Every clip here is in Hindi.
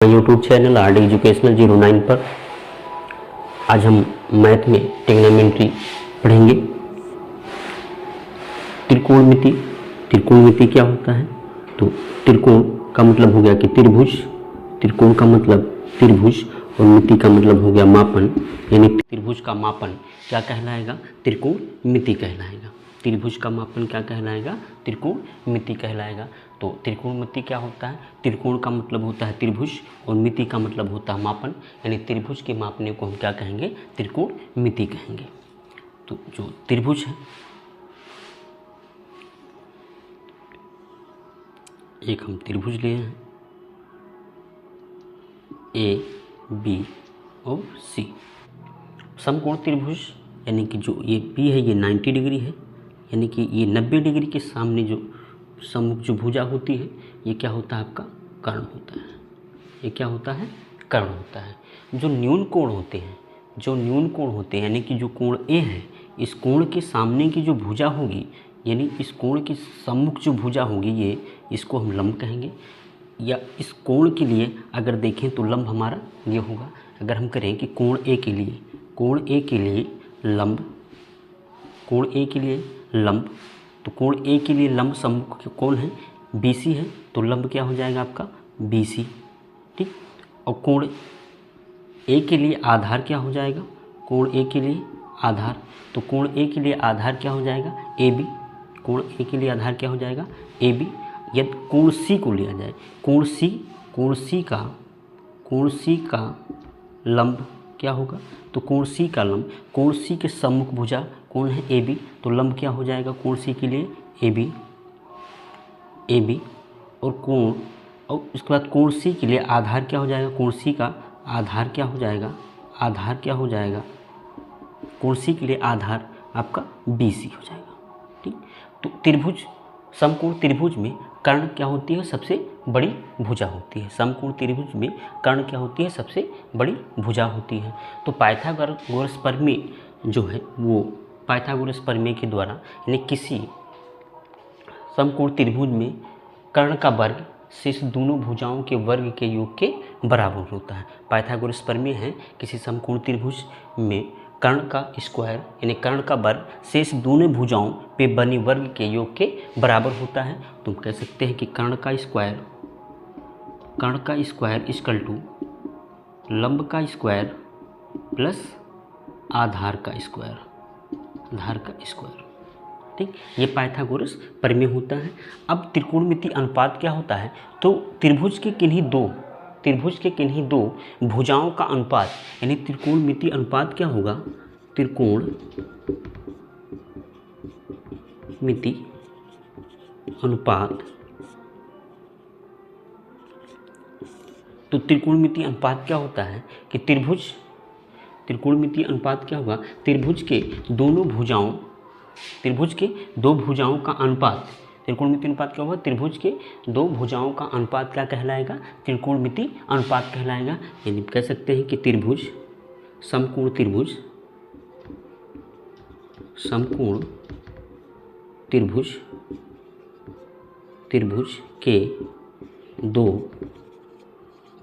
हमारे यूट्यूब चैनल आरडी एजुकेशनल 09 पर आज हम मैथ में ट्रिग्नोमेट्री पढ़ेंगे। त्रिकोणमिति। त्रिकोणमिति क्या होता है? तो त्रिकोण का मतलब हो गया कि त्रिभुज, त्रिकोण का मतलब त्रिभुज और मिति का मतलब हो गया मापन, यानी त्रिभुज का मापन क्या कहलाएगा? त्रिकोणमिति कहलाएगा। त्रिभुज का मापन क्या कहलाएगा? त्रिकोणमिति कहलाएगा। तो त्रिकोणमिति क्या होता है? त्रिकोण का मतलब होता है त्रिभुज और मिति का मतलब होता है मापन, यानी त्रिभुज के मापने को हम क्या कहेंगे? त्रिकोणमिति कहेंगे। तो जो त्रिभुज है, एक हम त्रिभुज लिए हैं ए बी और सी। समकोण त्रिभुज यानी कि जो ये बी है ये 90 डिग्री है, यानी कि ये 90 डिग्री के सामने जो सम्मुख जो भुजा होती है ये क्या होता है? आपका कर्ण होता है। ये क्या होता है? कर्ण होता है। जो न्यून कोण होते हैं, जो न्यून कोण होते हैं यानी कि जो कोण ए है, इस कोण के सामने की जो भुजा होगी, यानी इस कोण के सम्मुख जो भुजा होगी ये, इसको हम लंब कहेंगे। या इस कोण के लिए अगर देखें तो लंब हमारा ये होगा। अगर हम करें कि कोण ए के लिए, कोण ए के लिए लंब, कोण ए के लिए लंब, तो कोण ए के लिए लंब सम्मुख कोण है BC है, तो लंब क्या हो जाएगा आपका? BC। ठीक। और कोण ए के लिए आधार क्या हो जाएगा? कोण ए के लिए आधार, तो कोण ए के लिए आधार क्या हो जाएगा? AB। कोण ए के लिए आधार क्या हो जाएगा? AB। यदि कोण C को लिया जाए, कोण C का लंब क्या होगा? तो कोण C का लंब, कोण C के सम्मुख भुजा कौन है? AB, तो लंब क्या हो जाएगा कोण C के लिए? AB। और कोण, और इसके बाद कोण C के लिए आधार क्या हो जाएगा? कोण C का आधार क्या हो जाएगा? आधार क्या हो जाएगा? कोण C के लिए आधार आपका BC हो जाएगा। ठीक। तो त्रिभुज, समकोण त्रिभुज में कर्ण क्या होती है? सबसे बड़ी भुजा होती है। समकोण त्रिभुज में कर्ण क्या होती है? सबसे बड़ी भुजा होती है। तो पाइथागोरस प्रमेय जो है वो पाइथागोरस प्रमेय के द्वारा, यानी किसी समकोण त्रिभुज में कर्ण का वर्ग शेष दोनों भुजाओं के वर्ग के योग के बराबर होता है। पाइथागोरस प्रमेय है किसी समकोण त्रिभुज में कर्ण का स्क्वायर यानी कर्ण का वर्ग शेष दोनों भुजाओं पे बने वर्ग के योग के बराबर होता है। तुम कह सकते हैं कि कर्ण का स्क्वायर इक्वल टू लंब का स्क्वायर प्लस आधार का स्क्वायर, ठीक। ये पाइथागोरस प्रमेय होता है। अब त्रिकोणमिति अनुपात क्या होता है? तो त्रिभुज के किन्हीं दो भुजाओं का अनुपात, यानी त्रिकोणमिति अनुपात क्या होगा? त्रिकोणमिति अनुपात। तो त्रिकोणमिति अनुपात क्या होता है कि त्रिकोणमिति अनुपात क्या होगा? त्रिभुज के दो भुजाओं का अनुपात। त्रिकोणमिति अनुपात क्या होगा? त्रिभुज के दो भुजाओं का अनुपात क्या कहलाएगा? त्रिकोणमिति अनुपात कहलाएगा। यानी कह सकते हैं कि समकोण त्रिभुज के दो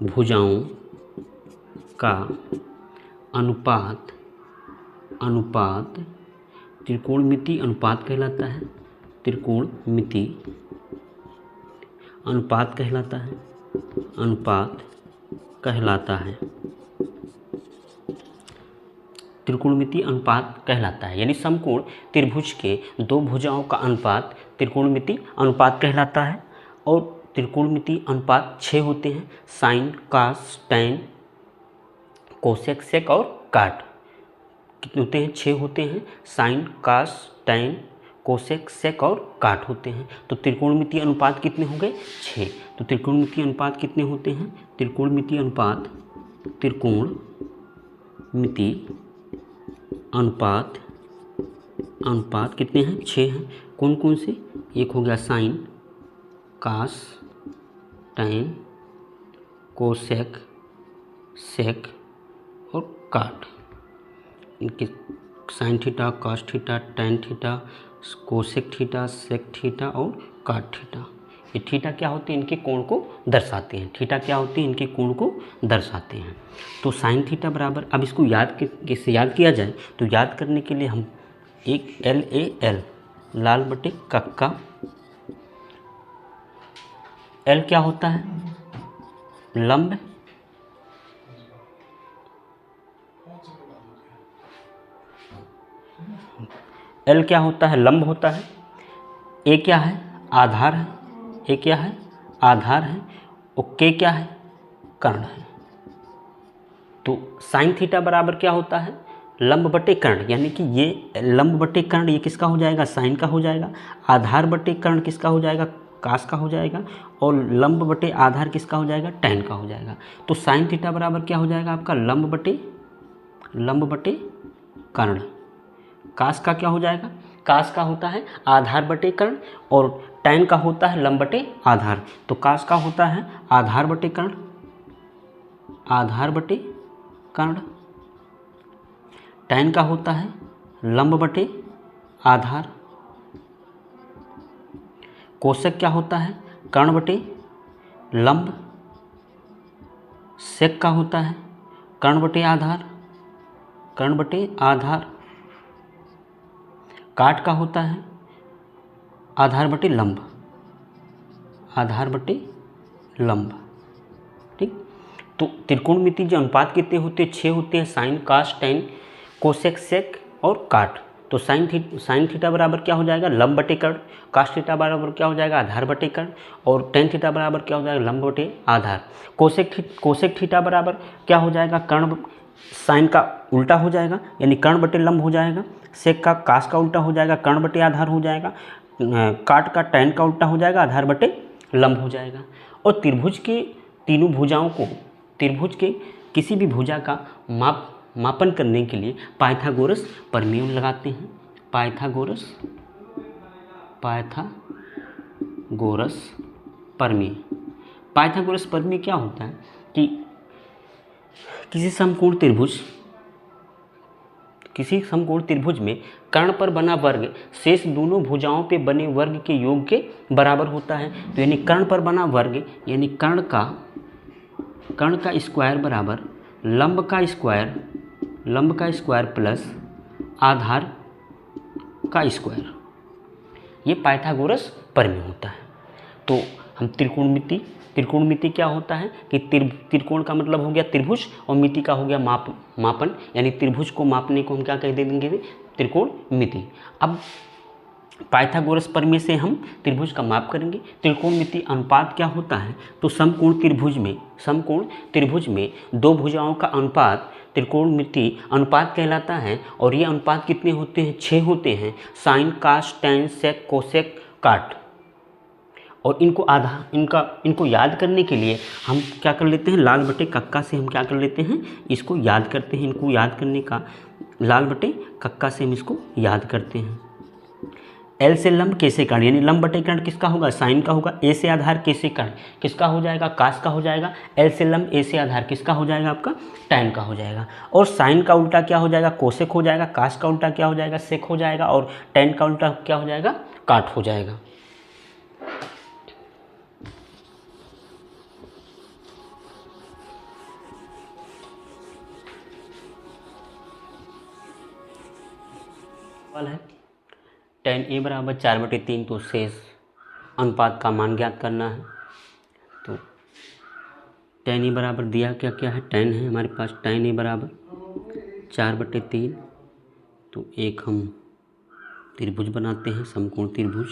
भुजाओं का अनुपात त्रिकोणमिति अनुपात कहलाता है। त्रिकोणमिति अनुपात कहलाता है। त्रिकोणमिति अनुपात कहलाता है, यानी समकोण त्रिभुज के दो भुजाओं का अनुपात त्रिकोणमिति अनुपात कहलाता है। और त्रिकोणमिति अनुपात 6 होते हैं: sign, cos, tan, cosec, sec और काट। कितने होते हैं? 6 होते हैं। Sign, cos, tan, cosec, sec और काट होते हैं। तो त्रिकोणमिति अनुपात कितने हो गए? 6। तो त्रिकोणमिति अनुपात कितने होते हैं? त्रिकोणमिति अनुपात कितने हैं? 6 हैं। कौन कौन से? एक हो गया sine, cos, tan, cosec, sec और काट। इनके sine theta, cos theta, tan theta, cosec theta, sec theta और काट थीटा, ये थीटा क्या होते हैं, इनके कोण को दर्शाते हैं। थीटा क्या होते हैं, इनके कोण को दर्शाते हैं। तो साइन थीटा बराबर, अब इसको कैसे याद किया जाए, तो याद करने के लिए हम एक LAL लाल बटे कक्का, L क्या होता है, लंब, L क्या होता है, लंब होता है, A क्या है, आधार है, A क्या है, आधार है, और K क्या है, कर्ण है। तो साइन थीटा बराबर क्या होता है, लंब बटे कर्ण, यानी कि ये लंब बटे कर्ण ये किसका हो जाएगा, साइन का हो जाएगा। आधार बटे कर्ण किसका हो जाएगा, कास का हो जाएगा। और लंब बटे आधार किसका हो जाएगा, टैन का हो जाएगा। तो साइन थीटा बराबर क्या हो जाएगा आपका, लंब बटे कर्ण। कास का क्या हो जाएगा, कास का होता है आधार बटे कर्ण, और टैन का होता है लंब बटे आधार। तो कास का होता है आधार बटे कर्ण, आधार बटे कर्ण। टैन का होता है लंब बटे आधार। कोसेक क्या होता है, कर्ण बटे लंब। सेक का होता है कर्ण बटे आधार, कर्ण बटे आधार। काट का होता है आधार बटे लंब, आधार बटे लंब। ठीक, तो त्रिकोणमिति जो अनुपात कितने होते हैं, 6 होते हैं, साइन, कास, टैन, कोसेक, सेक और काट। तो साइन थीटा बराबर क्या हो जाएगा, लंब बटे कर्ण। कास थीटा बराबर क्या हो जाएगा, आधार बटे कर्ण। और टैन थीटा बराबर क्या हो जाएगा, लंब बटे आधार। कोसेक थीटा बराबर क्या हो जाएगा, कर्ण साइन का उल्टा हो जाएगा, यानी कर्ण बटे लंब हो जाएगा। सेक का कास का उल्टा हो जाएगा, कर्ण बटे आधार हो जाएगा। काट का टैन का उल्टा हो जाएगा, आधार बटे लंब हो जाएगा। और त्रिभुज के तीनों भुजाओं को, त्रिभुज के किसी भी भुजा का मापन करने के लिए पाइथागोरस प्रमेय लगाते हैं। पाइथागोरस प्रमेय। पाइथागोरस प्रमेय क्या होता है कि किसी समकोण त्रिभुज में कर्ण पर बना वर्ग शेष दोनों भुजाओं पे बने वर्ग के योग के बराबर होता है। तो यानी कर्ण पर बना वर्ग, यानी कर्ण का स्क्वायर बराबर लंब का स्क्वायर प्लस आधार का स्क्वायर, ये पाइथागोरस प्रमेय होता है। तो हम त्रिकोणमिति क्या होता है कि त्रिकोण का मतलब हो गया त्रिभुज, और मिति का हो गया मापन, यानी त्रिभुज को मापने को हम क्या कह देंगे, त्रिकोणमिति। अब पाइथागोरस प्रमेय से हम त्रिभुज का माप करेंगे। त्रिकोणमिति अनुपात क्या होता है, तो समकोण त्रिभुज में दो भुजाओं का अनुपात त्रिकोणमिति अनुपात कहलाता है। और ये अनुपात कितने होते हैं, 6 होते हैं, साइन, कास, टैन, सेक, कोसेक, काट। और इनको याद करने के लिए हम क्या कर लेते हैं, लाल बटे कक्का से हम क्या कर लेते हैं, इसको याद करते हैं। इनको याद करने का लाल बटे कक्का से हम इसको याद करते हैं। एल से लंब, के से कर्ण, यानी लंब बटे कर्ण किसका होगा, साइन का होगा। ए से आधार, के से कर्ण किसका हो जाएगा, कास का हो जाएगा। एल से लंब, ए से आधार किसका हो जाएगा, आपका टैन का हो जाएगा। और साइन का उल्टा क्या हो जाएगा, कोसेक हो जाएगा। कास का उल्टा क्या हो जाएगा, सेक हो जाएगा। और टैन का उल्टा क्या हो जाएगा, काट हो जाएगा। है tan a बराबर 4/3, तो शेष अनुपात का मान ज्ञात करना है। तो tan a बराबर दिया क्या है, tan है हमारे पास, tan a बराबर 4/3। तो एक हम त्रिभुज बनाते हैं, समकोण त्रिभुज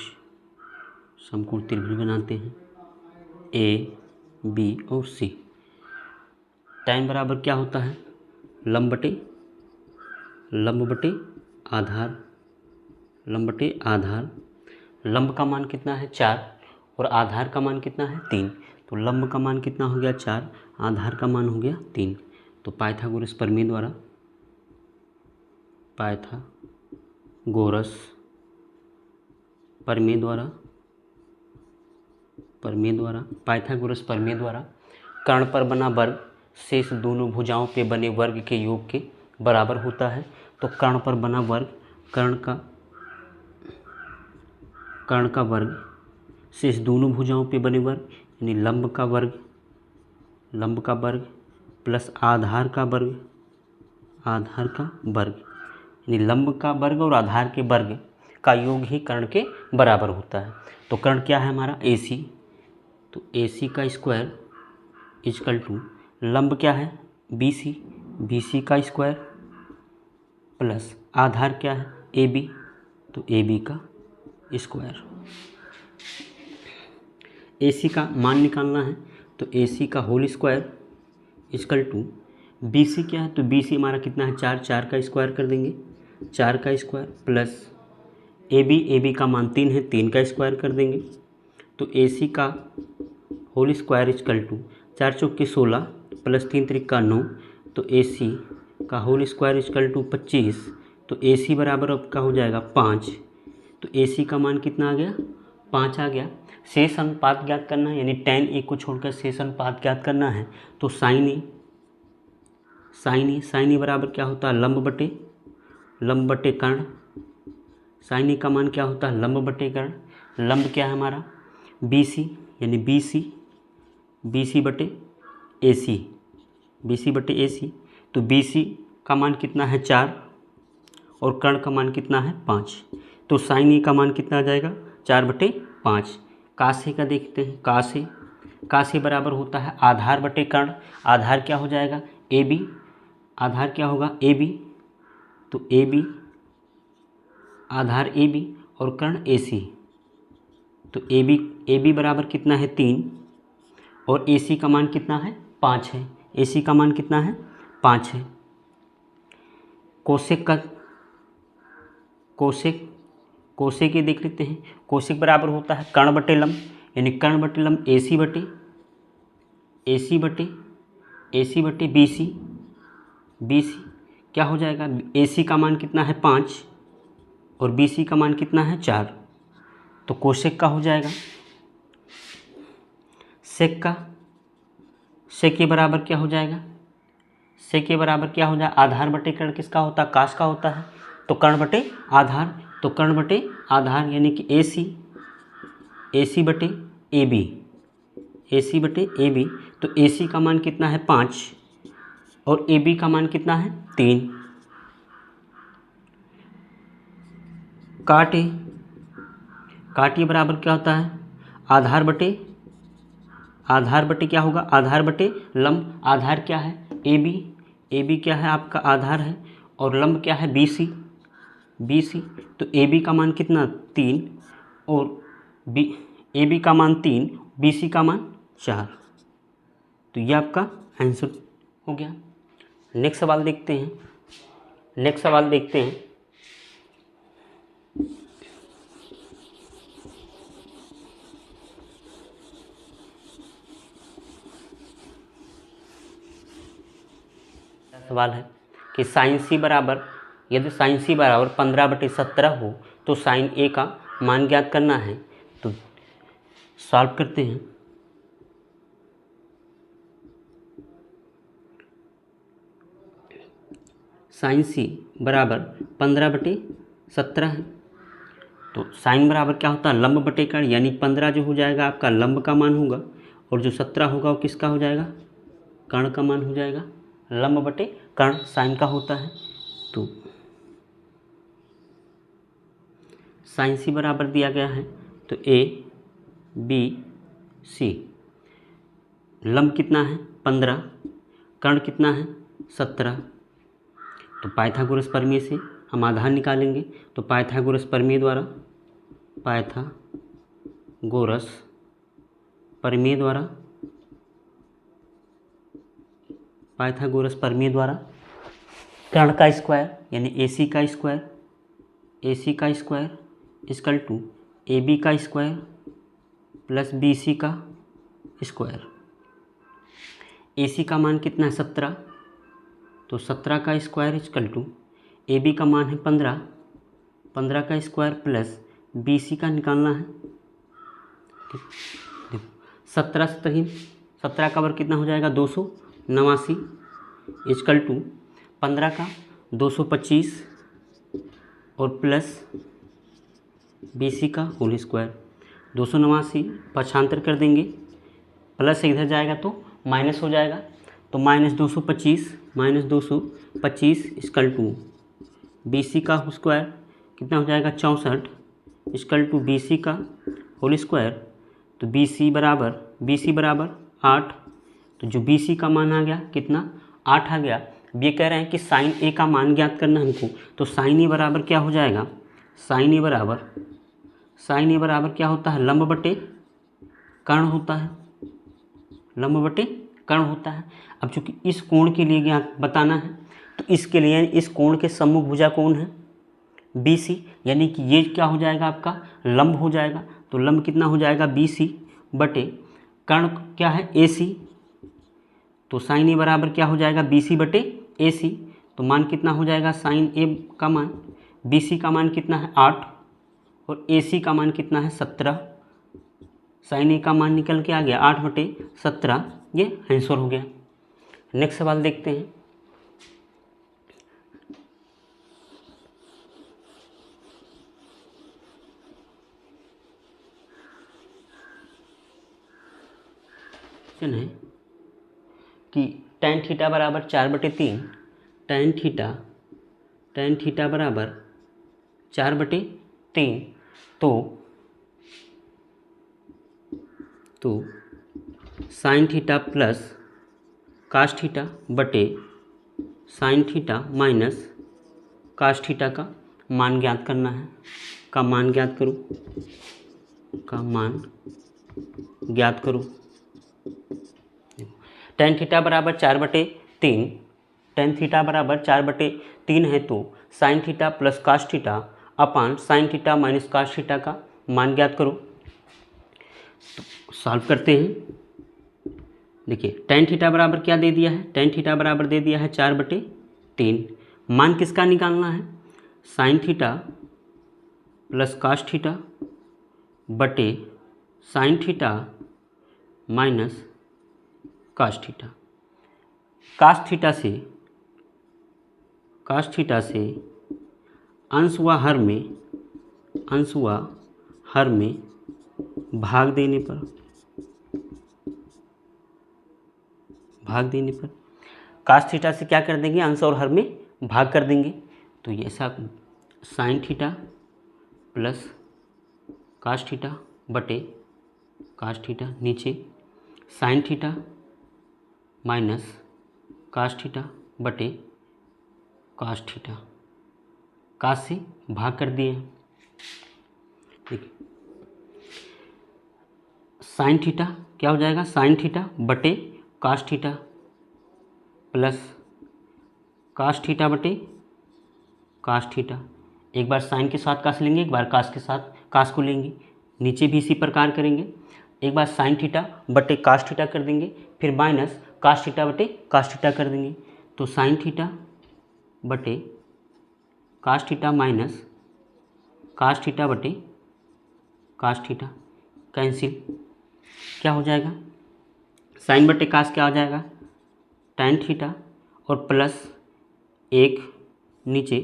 बनाते हैं, a b और c। tan बराबर क्या होता है, लंब बटे आधार, लंब का मान कितना है, 4, और आधार का मान कितना है, 3। तो लंब का मान कितना हो गया, 4, आधार का मान हो गया 3। तो पाइथागोरस प्रमेय द्वारा कर्ण पर बना वर्ग शेष दोनों भुजाओं पे बने वर्ग के योग के बराबर होता है। तो कर्ण पर बना वर्ग, कर्ण का वर्ग शेष दोनों भुजाओं पे बने वर्ग यानी लंब का वर्ग प्लस आधार का वर्ग यानी लंब का वर्ग और आधार के वर्ग का योग ही कर्ण के बराबर होता है। तो कर्ण क्या है हमारा AC, तो AC का स्क्वायर इजकल टू लंब क्या है BC का स्क्वायर प्लस आधार क्या है AB, तो AB का स्क्वायर। AC का मान निकालना है तो AC का whole square is equal to BC क्या है, तो BC हमारा कितना है 4 का स्क्वायर कर देंगे 4 का स्क्वायर प्लस AB का मान 3 है 3 का स्क्वायर कर देंगे। तो AC का होल स्क्वायर इजकल टू 4 चौक के 16 प्लस 3 त्रिक का 9, तो AC का होल स्क्वायर इजकल टू 25। तो AC बराबर अब का हो जाएगा 5, तो AC का मान कितना आ गया 5 आ गया। शेष अनुपात ज्ञात करना है यानी tan A को छोड़कर शेष अनुपात ज्ञात करना है। तो sin A बराबर क्या होता है लंब बटे कर्ण। sin A का मान क्या होता है लंब बटे कर्ण। लंब क्या है हमारा BC यानी BC बटे AC, तो BC का मान कितना है 4 और कर्ण का मान कितना है 5, तो sin A का मान कितना आ जाएगा 4/5। कासे का देखते हैं, कासे बराबर होता है आधार बटे कर्ण। आधार क्या हो जाएगा AB, आधार क्या होगा AB, तो AB आधार AB और कर्ण AC, तो AB बराबर कितना है 3 और AC का मान कितना है 5 है। AC का मान कितना है 5 है। कोसेक ये देख लेते हैं। कोसेक बराबर होता है कर्ण बटे लंब यानी कर्ण बटे लंब AC बटे BC क्या हो जाएगा AC का मान कितना है 5 और BC का मान कितना है 4, तो कोसेक का हो जाएगा सेक के बराबर क्या हो जाएगा आधार बटे कर्ण किसका होता है काश का होता है, तो कर्ण बटे आधार यानी कि AC बटे AB, तो AC का मान कितना है 5 और AB का मान कितना है 3। काटे बराबर क्या होता है आधार बटे क्या होगा आधार बटे लंब। आधार क्या है AB क्या है आपका आधार है और लंब क्या है BC, तो AB का मान कितना 3 और AB का मान 3 BC का मान 4, तो ये आपका आंसर हो गया। नेक्स्ट सवाल देखते हैं। सवाल है कि साइन सी बराबर यदि साइन सी बराबर 15/17 हो तो साइन ए का मान ज्ञात करना है। तो सॉल्व करते हैं। साइन सी बराबर 15/17 है, तो साइन बराबर क्या होता है लंब बटे कर्ण यानी 15 जो हो जाएगा आपका लंब का मान होगा और जो 17 होगा वो किसका हो जाएगा कर्ण का मान हो जाएगा। लंब बटे कर्ण साइन का होता है, तो साइन सी बराबर दिया गया है तो ABC, लंब कितना है 15, कर्ण कितना है 17, तो पाइथागोरस प्रमेय से हम आधार निकालेंगे। तो पाइथागोरस प्रमेय द्वारा कर्ण का स्क्वायर यानी AC का स्क्वायर इक्वल टू AB का स्क्वायर प्लस BC का स्क्वायर। AC का मान कितना है 17, तो 17 का स्क्वायर इक्वल टू AB का मान है 15 का स्क्वायर प्लस BC का निकालना है। 17 का वर्ग कितना हो जाएगा 289 इक्वल टू 15 का 225 और प्लस BC का होल स्क्वायर। 289 पक्षांतर कर देंगे, प्लस से इधर जाएगा तो माइनस हो जाएगा, तो -225 इक्वल टू BC का स्क्वायर कितना हो जाएगा 64 इक्वल टू BC का होल स्क्वायर। तो BC बराबर 8, तो जो BC का मान आ गया कितना 8 आ गया। अब ये कह रहे हैं कि साइन ए का मान ज्ञात करना हमको, तो साइन ए बराबर क्या हो जाएगा, साइन ए बराबर क्या होता है, लंब बटे कर्ण होता है, लंब बटे कर्ण होता है। अब चूंकि इस कोण के लिए ज्ञात बताना है, तो इसके लिए इस कोण के सम्मुख भुजा कौन है BC, यानी कि ये क्या हो जाएगा आपका लंब हो जाएगा। तो लंब कितना हो जाएगा BC बटे कर्ण क्या है AC, तो साइन ए बराबर क्या हो जाएगा BC बटे AC। तो मान कितना हो जाएगा, साइन ए का मान BC का मान कितना है 8 और AC का मान कितना है 17। साइन ए का मान निकल के आ गया 8/17, ये आंसर हो गया। नेक्स्ट सवाल देखते हैं। क्वेश्चन है कि tan थीटा बराबर 4/3, tan थीटा बराबर 4/3, तो sine theta plus cos theta बटे sine theta minus cos theta का मान ज्ञात करना है। का मान ज्ञात करो। tan थीटा बराबर 4/3, tan थीटा बराबर 4/3 है, तो sine theta plus cos theta upon sine theta minus cos theta का मान ज्ञात करो। तो सॉल्व करते हैं। देखिए tan थीटा बराबर क्या दे दिया है, tan थीटा बराबर दे दिया है 4/3। मान किसका निकालना है, sine theta plus cos theta बटे sine theta minus cos theta. Cos theta से अंश व हर में भाग देने पर कास थीटा से क्या कर देंगे, अंश और हर में भाग कर देंगे। तो ये ऐसा sine theta plus cos theta बटे कास थीटा, नीचे sine theta minus cos theta बटे कास थीटा, कास से भाग कर दिए। देखिए साइन थीटा क्या हो जाएगा, साइन थीटा बटे cos theta plus cos theta बटे कास थीटा। एक बार साइन के साथ कास लेंगे, एक बार कास के साथ कास को लेंगे, नीचे भी इसी प्रकार करेंगे। एक बार साइन थीटा बटे कास थीटा कर देंगे, फिर माइनस कास थीटा बटे कास थीटा कर देंगे। तो साइन थीटा बटे cos theta minus cos theta बटे कास थीटा कैंसिल, क्या हो जाएगा, साइन बटे कास क्या हो जाएगा tan थीटा और प्लस 1 नीचे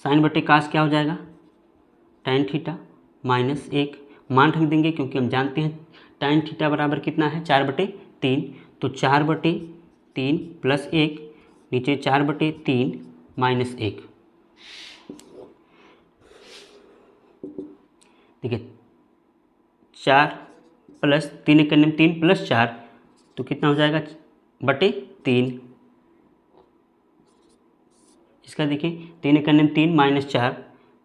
साइन बटे कास क्या हो जाएगा tan थीटा माइनस 1। मान रख देंगे क्योंकि हम जानते हैं tan थीटा बराबर कितना है 4/3, तो 4/3 प्लस 1 नीचे 4/3 माइनस 1। देखिए 4 प्लस 3 करने में 3 प्लस 4, तो कितना हो जाएगा बटे 3। इसका देखिए 3 करने में 3 माइनस 4,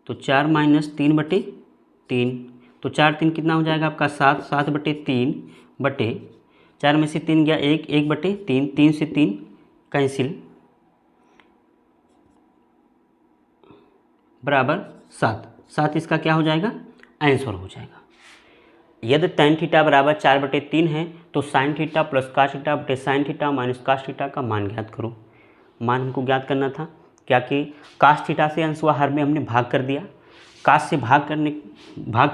तो 4 माइनस 3/3, तो 4 3 कितना हो जाएगा आपका 7, 7/3 बटे 4 में से 3 गया 1, 1/3, 3 से 3 कैंसिल बराबर 7। 7 इसका क्या हो जाएगा आंसर हो जाएगा। यदि tan थीटा बराबर 4/3 है, तो sine theta plus cos theta बटे sine theta minus cos theta का मान ज्ञात करो। मान हमको ज्ञात करना था क्या कि कास थीटा से अंश व हर में हमने भाग कर दिया, कास से भाग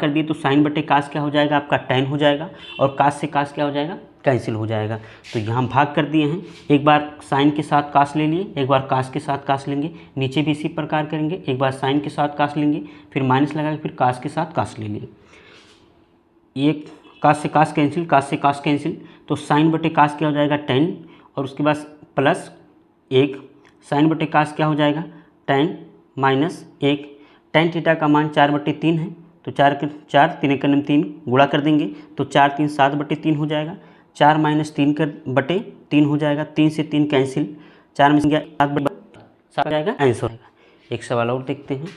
कर दिए, तो साइन बटे कास क्या हो जाएगा आपका tan हो जाएगा, और कास से कास क्या हो जाएगा कैंसिल हो जाएगा। तो यहाँ भाग कर दिए हैं, एक बार साइन के साथ कास ले लिए, एक बार कास के साथ कास लेंगे, नीचे भी इसी प्रकार करेंगे, एक बार साइन के साथ कास लेंगे, फिर माइनस लगा के फिर कास के साथ कास ले लिए। एक कास से कास कैंसिल, कास से कास कैंसिल, तो साइन बटे कास क्या हो जाएगा 10, और उसके बाद प्लस 1, साइन बटे कास क्या हो जाएगा 10 माइनस 1, tan थीटा का मान 4/3 है, तो 4 3 1 3 गुणा कर देंगे तो 4 3 7/3 हो जाएगा, 4 माइनस 3 कर बटे 3 हो जाएगा, 3 से 3 कैंसिल, 4 में से गया 7/7 हो जाएगा, आंसर हो जाएगा। एक सवाल और देखते हैं।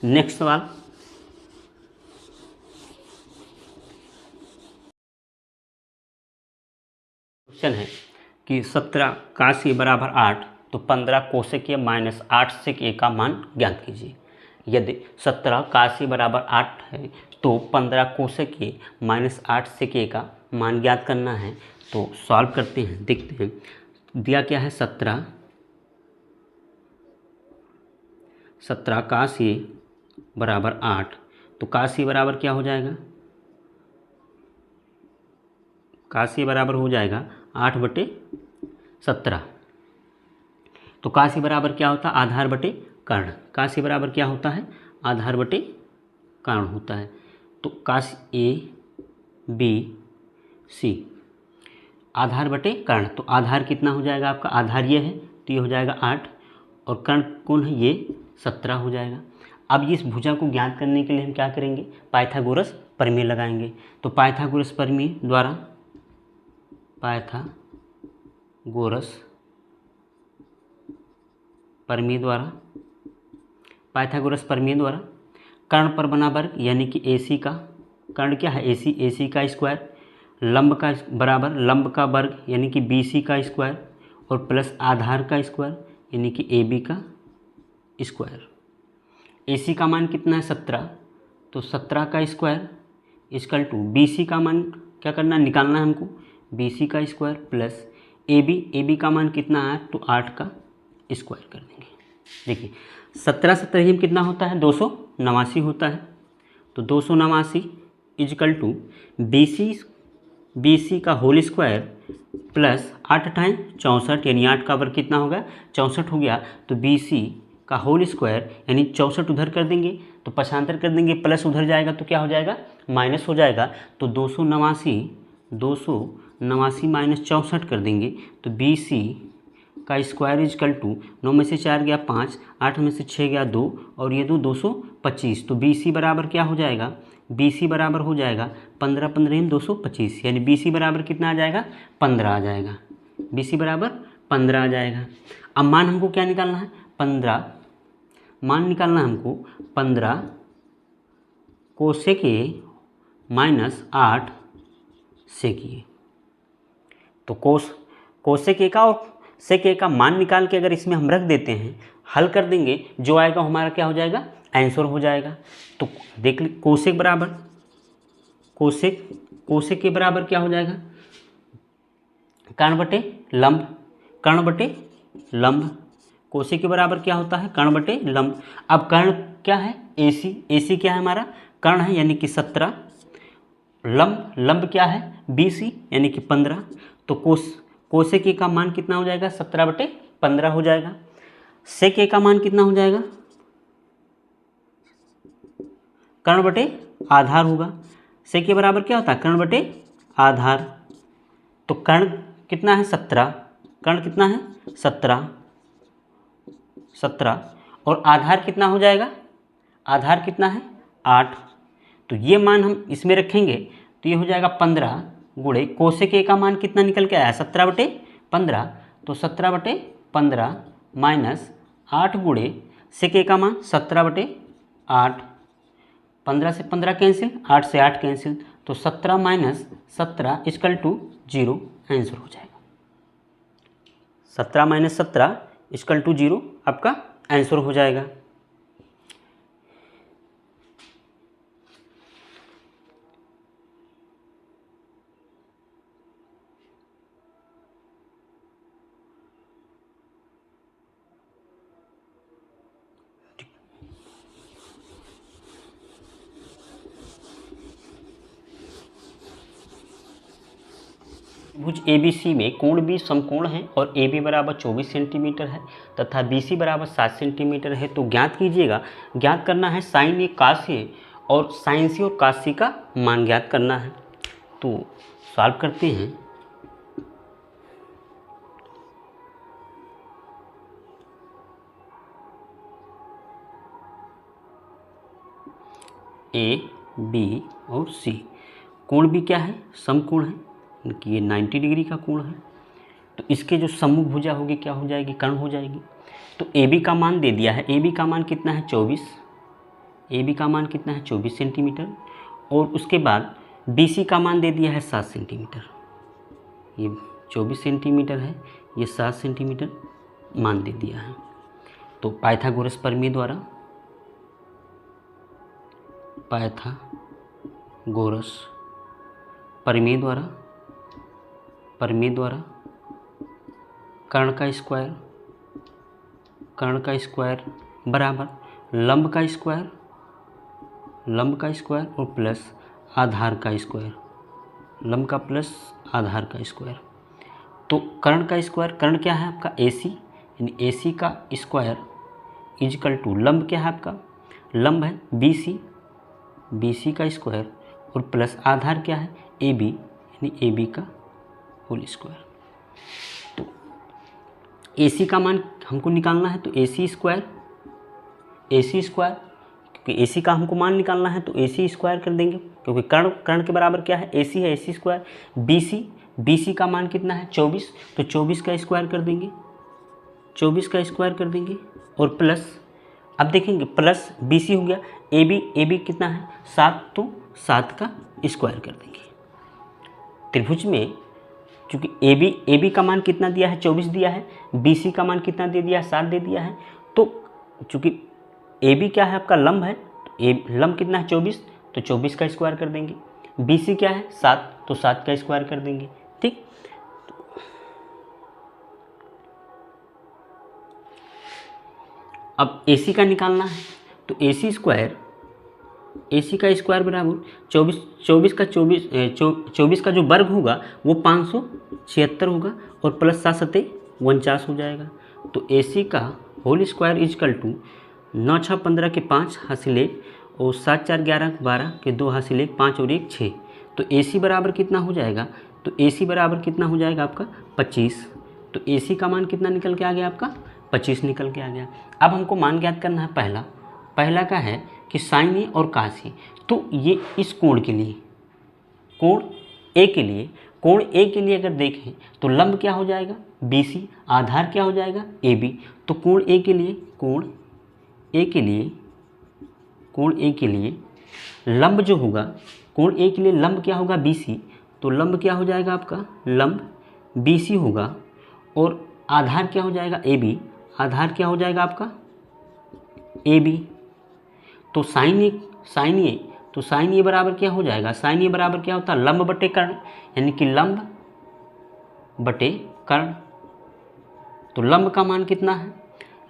नेक्स्ट सवाल, क्वेश्चन है कि 17 काश ए बराबर 8, तो 15 कोसेक ए माइनस 8 सेक ए का मान ज्ञात कीजिए। यदि 17 काश ए बराबर 8 है तो 15 कोसेक ए माइनस 8 सेक ए का मान ज्ञात करना है। तो सॉल्व करते हैं, देखते हैं दिया क्या है। 17 काश ए बराबर 8, तो काश ए बराबर क्या हो जाएगा, काश ए बराबर हो जाएगा 8/17। तो काश ए बराबर क्या होता है, आधार बटे कर्ण। काश ए बराबर क्या होता है, आधार बटे कर्ण होता है। तो काश ए बी सी आधार बटे कर्ण, तो आधार कितना हो जाएगा आपका, आधार ये है तो ये हो जाएगा 8, और कर्ण कौन है, ये 17 हो जाएगा। अब इस भुजा को ज्ञात करने के लिए हम क्या करेंगे, पाइथागोरस प्रमेय लगाएंगे। तो पाइथागोरस प्रमेय द्वारा, पाइथागोरस प्रमेय द्वारा कर्ण पर बना वर्ग यानी कि AC का, कर्ण क्या है AC का स्क्वायर, लंब का बराबर लंब का वर्ग यानी कि BC का स्क्वायर, और प्लस आधार का स्क्वायर यानी कि AB का स्क्वायर। AC का मान कितना है 17, तो 17 का स्क्वायर इक्वल टू BC का मान क्या करना है, निकालना है हमको, BC का स्क्वायर प्लस AB का मान कितना है, तो 8 का स्क्वायर कर देंगे। देखिए 17 17 कितना होता है, 289 होता है। तो 289 इक्वल टू BC का होल स्क्वायर प्लस 8 टाइम 64, यानी 8 का वर्ग कितना होगा 64 हो गया। तो BC का होल स्क्वायर यानी 64 उधर कर देंगे तो पक्षांतर कर देंगे, प्लस उधर जाएगा तो क्या हो जाएगा, माइनस हो जाएगा। तो 289 माइनस 64 कर देंगे तो BC का स्क्वायर इजकल टू 9 में से 4 गया 5, 8 में से 6 गया 2, और ये 225। तो BC बराबर क्या हो जाएगा, BC बराबर हो जाएगा 15 15 225, यानी BC बराबर कितना आ जाएगा, 15 आ जाएगा। BC बराबर 15 आ जाएगा। अब मान हमको क्या निकालना है, 15 मान निकालना है हमको 15 कोसेक ए माइनस 8 सेक ए। तो कोसेक ए का और सेक ए का मान निकाल के अगर इसमें हम रख देते हैं, हल कर देंगे, जो आएगा हमारा क्या हो जाएगा, आंसर हो जाएगा। तो देख ली कोसेक बराबर कोसेक के बराबर क्या हो जाएगा, कर्ण बटे लंब। कोसेक के बराबर क्या होता है, कर्ण बटे लंब। अब कर्ण क्या है, AC क्या है हमारा, कर्ण है यानी कि 17, लंब क्या है BC यानी कि 15। तो कोसेक ए का मान कितना हो जाएगा, 17/15 हो जाएगा। सेक ए का मान कितना हो जाएगा, कर्ण बटे आधार होगा। सेक के बराबर क्या होता है, कर्ण बटे आधार। तो कर्ण कितना है 17, कर्ण कितना है 17 और आधार कितना हो जाएगा, आधार कितना है 8। तो ये मान हम इसमें रखेंगे तो ये हो जाएगा 15 गुणे कोसेक ए का मान कितना निकल के आया 17/15। तो 17/15 माइनस 8 गुणे सेक ए का मान 17/8। 15 से 15 कैंसिल, 8 से 8 कैंसिल, तो 17 माइनस 17 इक्वल टू 0 आंसर हो जाएगा। 17 माइनस 17 इक्वल टू 0 आपका आंसर हो जाएगा। भुज ABC में कोण B समकोण है और AB बराबर 24 सेंटीमीटर है तथा BC बराबर 7 सेंटीमीटर है। तो ज्ञात कीजिएगा, ज्ञात करना है साइन A cos A और साइन C और cos C का मान ज्ञात करना है। तो सॉल्व करते हैं। A, B और C, कोण भी क्या है, समकोण है कि ये 90 डिग्री का कोण है। तो इसके जो सम्मुख भुजा होगी क्या हो जाएगी, कर्ण हो जाएगी। तो AB का मान दे दिया है, AB का मान कितना है 24, AB का मान कितना है 24 सेंटीमीटर और उसके बाद BC का मान दे दिया है 7 सेंटीमीटर। ये 24 सेंटीमीटर है, ये 7 सेंटीमीटर मान दे दिया है। तो पाइथागोरस प्रमेय द्वारा, पाइथागोरस प्रमेय द्वारा कर्ण का स्क्वायर बराबर लंब का स्क्वायर और प्लस आधार का स्क्वायर, लंब का प्लस आधार का स्क्वायर। तो कर्ण का स्क्वायर, कर्ण क्या है आपका AC, यानी AC का स्क्वायर इजकल टू लंब क्या है आपका, लंब है BC का स्क्वायर और प्लस आधार क्या है AB, यानी AB का होल स्क्वायर। तो AC का मान हमको निकालना है, तो AC स्क्वायर, क्योंकि AC का हमको मान निकालना है तो AC स्क्वायर कर देंगे, क्योंकि कर्ण के बराबर क्या है AC है, AC स्क्वायर। BC का मान कितना है 24, तो 24 का स्क्वायर कर देंगे, 24 का स्क्वायर कर देंगे और प्लस, अब देखेंगे प्लस BC हो गया, AB कितना है 7, तो 7 का स्क्वायर कर देंगे। त्रिभुज में चूँकि AB का मान कितना दिया है 24 दिया है, BC का मान कितना दे दिया है 7 दे दिया है। तो चूँकि AB क्या है आपका लंब है, तो लंब कितना है 24, तो 24 का स्क्वायर कर देंगे। BC क्या है 7, तो 7 का स्क्वायर कर देंगे। ठीक, अब AC का निकालना है, तो AC का स्क्वायर बराबर 24 का जो वर्ग होगा वो 576 होगा और प्लस 7 सते 49 हो जाएगा। तो AC का होल स्क्वायर इजकल टू 9 6 15 के 5 हासिल 1 और 7 4 11 12 के 2 हासिल 1, 5 और 1 6। तो AC बराबर कितना हो जाएगा, तो AC बराबर कितना हो जाएगा आपका 25। तो AC का मान कितना निकल के आ गया आपका 25 निकल के आ गया। अब हमको मान ज्ञात करना है, पहला का है कि साइन ए और कास ए। तो ये इस कोण के लिए, कोण ए के लिए अगर देखें तो लंब क्या हो जाएगा BC, आधार क्या हो जाएगा AB। तो कोण ए के लिए लंब जो होगा, कोण ए के लिए लंब क्या होगा BC, तो लंब क्या हो जाएगा आपका, लंब BC होगा और आधार क्या हो जाएगा AB, आधार क्या हो जाएगा आपका AB। तो साइन ए बराबर क्या हो जाएगा, साइन ए बराबर क्या होता है लंब बटे कर्ण, यानी कि लंब बटे कर्ण। तो लंब का मान कितना है,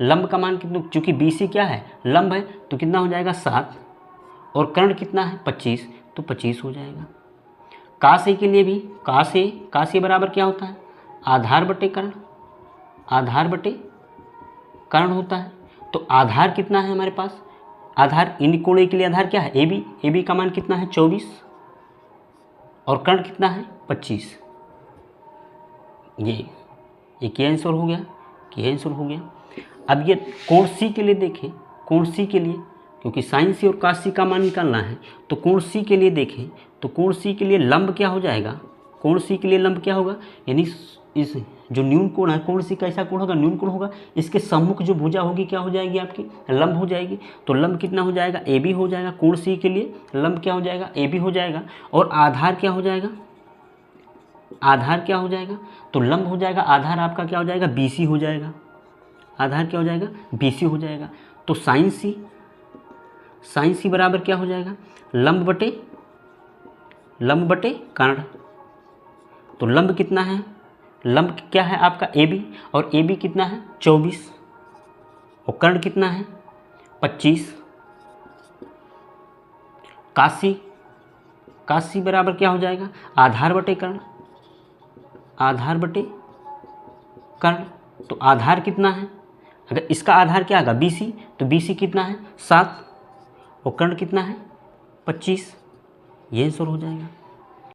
चूंकि BC क्या है लंब है तो कितना हो जाएगा 7 और कर्ण कितना है 25, तो 25 हो जाएगा। कास ए के लिए भी कास ए बराबर क्या होता है आधार बटे कर्ण होता है। तो आधार कितना है हमारे पास, आधार इन कोण के लिए आधार क्या है AB का मान कितना है 24 और कर्ण कितना है 25। ये एक आंसर हो गया, अब ये कोण C के लिए देखें, कोण C के लिए, क्योंकि साइन C और कास C का मान निकालना है, तो कोण C के लिए देखें तो कोण C के लिए लंब क्या हो जाएगा, कोण C के लिए लंब क्या होगा, यानी इस जो न्यून कोण है कोण C कैसा कोण होगा, न्यून कोण होगा। इसके सम्मुख जो भुजा होगी क्या हो जाएगी आपकी, लंब हो जाएगी। तो लंब कितना हो जाएगा AB हो जाएगा, कोण C के लिए लंब क्या हो जाएगा AB हो जाएगा और आधार क्या हो जाएगा, तो लंब हो जाएगा, आधार आपका क्या हो जाएगा BC हो जाएगा, आधार क्या हो जाएगा BC हो जाएगा। तो साइन C बराबर क्या हो जाएगा लंब बटे कर्ण। तो लंब कितना है, लंब क्या है आपका AB और AB कितना है 24 और कर्ण कितना है 25। काशी बराबर क्या हो जाएगा आधार बटे कर्ण, आधार बटे कर्ण। तो आधार कितना है, अगर इसका आधार क्या आएगा BC, तो BC कितना है 7 और कर्ण कितना है 25, ये आंसर हो जाएगा।